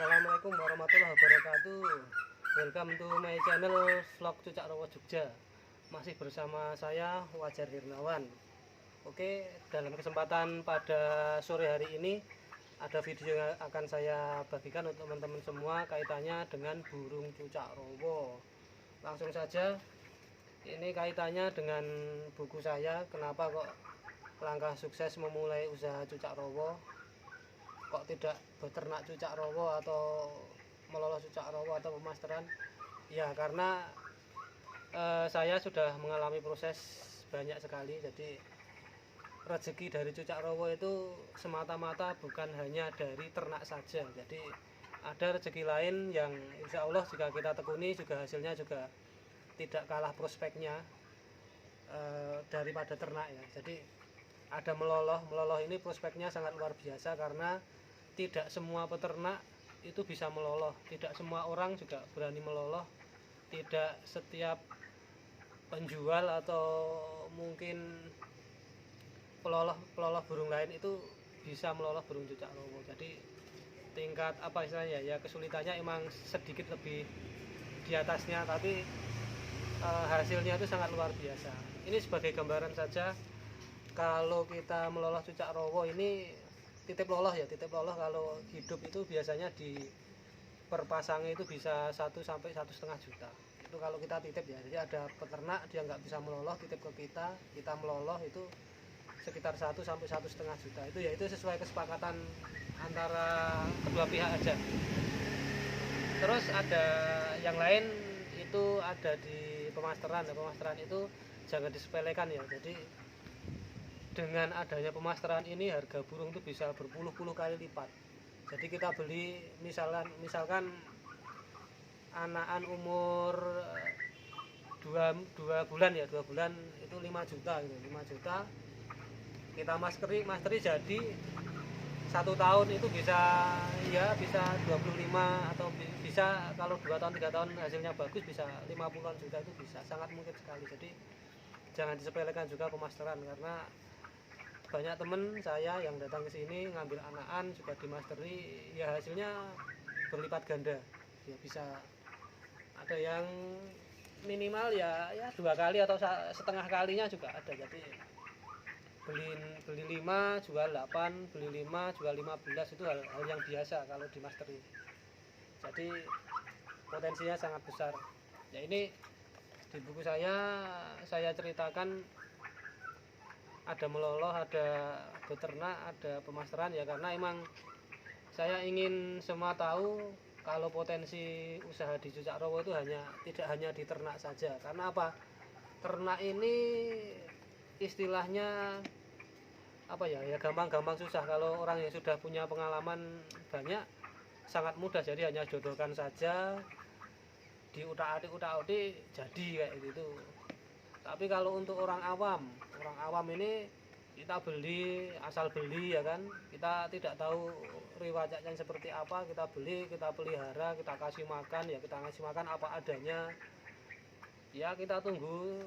Assalamualaikum warahmatullahi wabarakatuh. Welcome to my channel vlog Cucak Rowo Jogja. Masih bersama saya Wajar Hirnawan. Oke, dalam kesempatan pada sore hari ini ada video yang akan saya bagikan untuk teman-teman semua kaitannya dengan burung cucak rowo. Langsung saja, ini kaitannya dengan buku saya, kenapa kok langkah sukses memulai usaha cucak rowo, kok tidak beternak cucak rowo atau meloloh cucak rowo atau pemasteran. Ya karena saya sudah mengalami proses banyak sekali. Jadi rezeki dari cucak rowo itu semata-mata bukan hanya dari ternak saja. Jadi ada rezeki lain yang insya Allah jika kita tekuni juga hasilnya juga tidak kalah prospeknya daripada ternak ya. Jadi ada meloloh ini prospeknya sangat luar biasa karena tidak semua peternak itu bisa meloloh, tidak semua orang juga berani meloloh, tidak setiap penjual atau mungkin peloloh burung lain itu bisa meloloh burung cucak rowo. Jadi tingkat apa istilahnya ya, kesulitannya emang sedikit lebih di atasnya, tapi hasilnya itu sangat luar biasa. Ini sebagai gambaran saja, kalau kita meloloh cucak rowo ini titip loloh ya, titip loloh kalau hidup itu biasanya di perpasangnya itu bisa 1 sampai 1,5 juta. Itu kalau kita titip ya. Jadi ada peternak dia nggak bisa meloloh, titip ke kita meloloh itu sekitar 1 sampai 1,5 juta. Itu ya itu sesuai kesepakatan antara kedua pihak aja. Terus ada yang lain itu ada di pemasteran. Nah, pemasteran itu jangan disepelekan ya. Jadi dengan adanya pemasteran ini harga burung itu bisa berpuluh-puluh kali lipat. Jadi kita beli misalkan anakan umur 2 bulan ya, 2 bulan itu 5 juta gitu. 5 juta kita masteri jadi 1 tahun itu bisa 25 atau bisa kalau 2 tahun 3 tahun hasilnya bagus bisa 50-an juta, itu bisa, sangat mungkin sekali. Jadi jangan disepelekan juga pemasteran, karena banyak temen saya yang datang ke sini ngambil anakan juga dimasteri ya hasilnya berlipat ganda ya, bisa ada yang minimal ya 2 kali atau setengah kalinya juga ada. Jadi beli 5 jual 8, beli 5 jual 15 itu hal yang biasa kalau dimasteri. Jadi potensinya sangat besar ya. Ini di buku saya ceritakan ada meloloh, ada beternak, ada pemasteran ya, karena emang saya ingin semua tahu kalau potensi usaha di cucak rowo itu tidak hanya di ternak saja. Karena apa? Ternak ini istilahnya apa ya gampang-gampang susah. Kalau orang yang sudah punya pengalaman banyak sangat mudah, jadi hanya jodohkan saja, diutak-atik jadi kayak gitu. Tapi kalau untuk orang awam ini kita beli asal beli ya kan, kita tidak tahu riwayatnya seperti apa, kita beli, kita pelihara, kita kasih makan ya, kita ngasih makan apa adanya ya, kita tunggu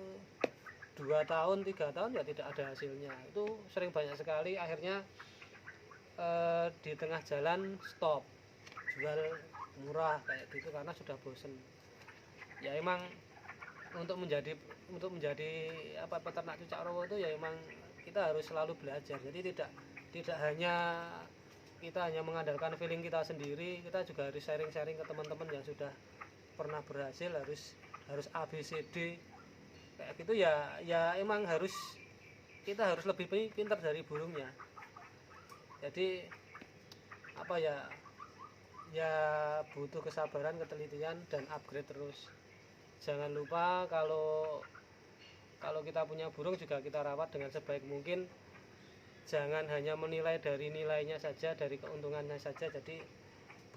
2 tahun 3 tahun ya tidak ada hasilnya. Itu sering banyak sekali akhirnya di tengah jalan stop jual murah kayak gitu karena sudah bosen ya. Emang untuk menjadi peternak cucak rowo itu ya emang kita harus selalu belajar. Jadi tidak hanya kita hanya mengandalkan feeling kita sendiri, kita juga harus sharing-sharing ke teman-teman yang sudah pernah berhasil, harus ABCD kayak gitu ya. Emang kita harus lebih pintar dari burungnya. Jadi apa ya butuh kesabaran, ketelitian, dan upgrade terus. Jangan lupa kalau kita punya burung juga kita rawat dengan sebaik mungkin. Jangan hanya menilai dari nilainya saja, dari keuntungannya saja. Jadi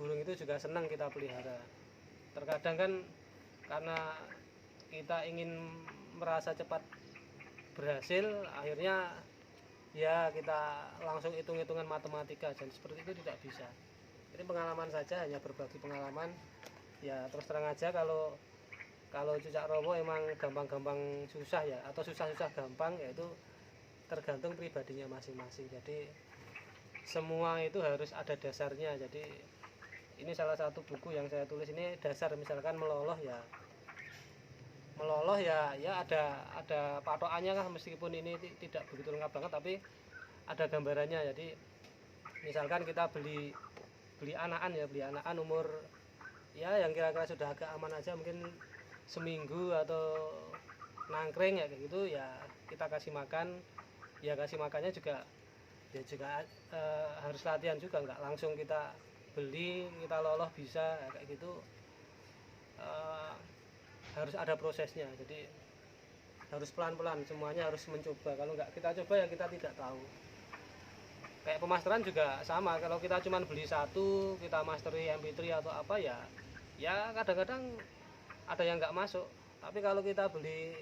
burung itu juga senang kita pelihara. Terkadang kan karena kita ingin merasa cepat berhasil, akhirnya ya kita langsung hitung-hitungan matematika, dan seperti itu tidak bisa. Ini pengalaman saja, hanya berbagi pengalaman ya. Terus terang aja, kalau cucak rowo emang gampang-gampang susah ya, atau susah-susah gampang, yaitu tergantung pribadinya masing-masing. Jadi semua itu harus ada dasarnya. Jadi Ini salah satu buku yang saya tulis, ini dasar misalkan meloloh ya ada patokannya kan, meskipun ini tidak begitu lengkap banget tapi ada gambarannya. Jadi misalkan kita beli anakan umur ya yang kira-kira sudah agak aman aja, mungkin seminggu atau nangkring ya kayak gitu, ya kita kasih makan. Ya kasih makannya juga harus latihan juga, nggak langsung kita beli kita loloh bisa ya, kayak gitu. Harus ada prosesnya, jadi harus pelan-pelan, semuanya harus mencoba. Kalau nggak kita coba ya kita tidak tahu. Kayak pemasteran juga sama, kalau kita cuma beli satu kita masteri MP3 atau apa ya kadang-kadang ada yang nggak masuk. Tapi kalau kita beli,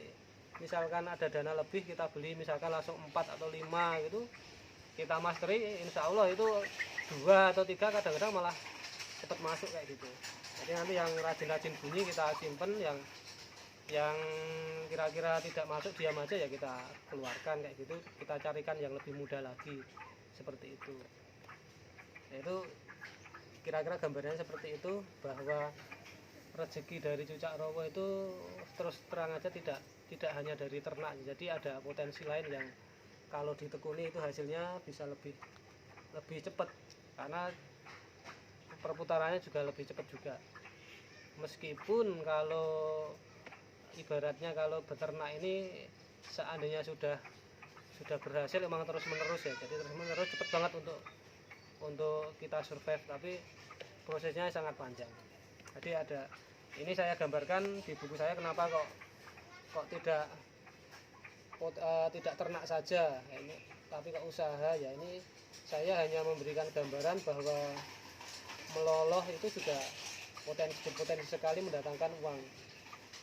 misalkan ada dana lebih, kita beli misalkan langsung 4 atau 5 gitu, kita masteri, insya Allah itu 2 atau 3 kadang-kadang malah cepat masuk kayak gitu. Jadi nanti yang rajin-rajin bunyi kita simpen, yang kira-kira tidak masuk diam aja ya kita keluarkan kayak gitu, kita carikan yang lebih mudah lagi, seperti itu. Itu kira-kira gambarnya seperti itu, bahwa rezeki dari cucak rawa itu terus terang aja tidak hanya dari ternak, jadi ada potensi lain yang kalau ditekuni itu hasilnya bisa lebih cepat, karena perputarannya juga lebih cepat juga. Meskipun kalau ibaratnya kalau beternak ini seandainya sudah berhasil memang terus menerus ya, jadi terus menerus cepat banget untuk kita survive, tapi prosesnya sangat panjang. Jadi ini saya gambarkan di buku saya, kenapa kok tidak ternak saja ini, tapi kok usaha ya. Ini saya hanya memberikan gambaran bahwa meloloh itu juga potensi sekali mendatangkan uang.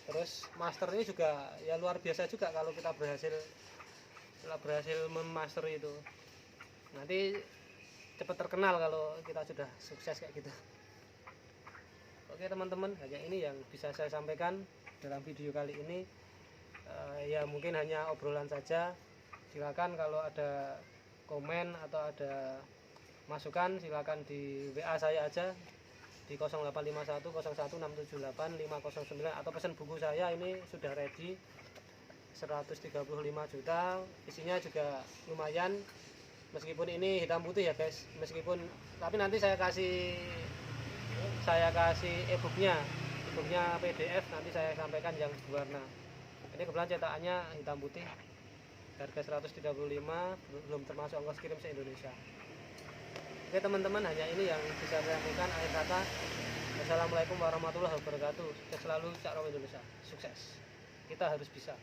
Terus master ini juga ya luar biasa juga kalau kita berhasil memaster itu. Nanti cepat terkenal kalau kita sudah sukses kayak gitu. Oke teman-teman, hanya ini yang bisa saya sampaikan dalam video kali ini. Ya mungkin hanya obrolan saja. Silakan kalau ada komen atau ada masukan silakan di WA saya aja di 0851 01 678 509, atau pesan buku saya ini sudah ready 135 juta, isinya juga lumayan, meskipun ini hitam putih ya guys, tapi nanti saya kasih e-booknya PDF, nanti saya sampaikan yang berwarna. Ini kebetulan cetakannya hitam putih, harga 135, belum termasuk ongkos kirim se-Indonesia. Oke teman-teman, hanya ini yang bisa saya sampaikan. Akhir kata, wassalamualaikum warahmatullahi wabarakatuh. Sukses selalu Cak Rawa Indonesia, sukses, kita harus bisa.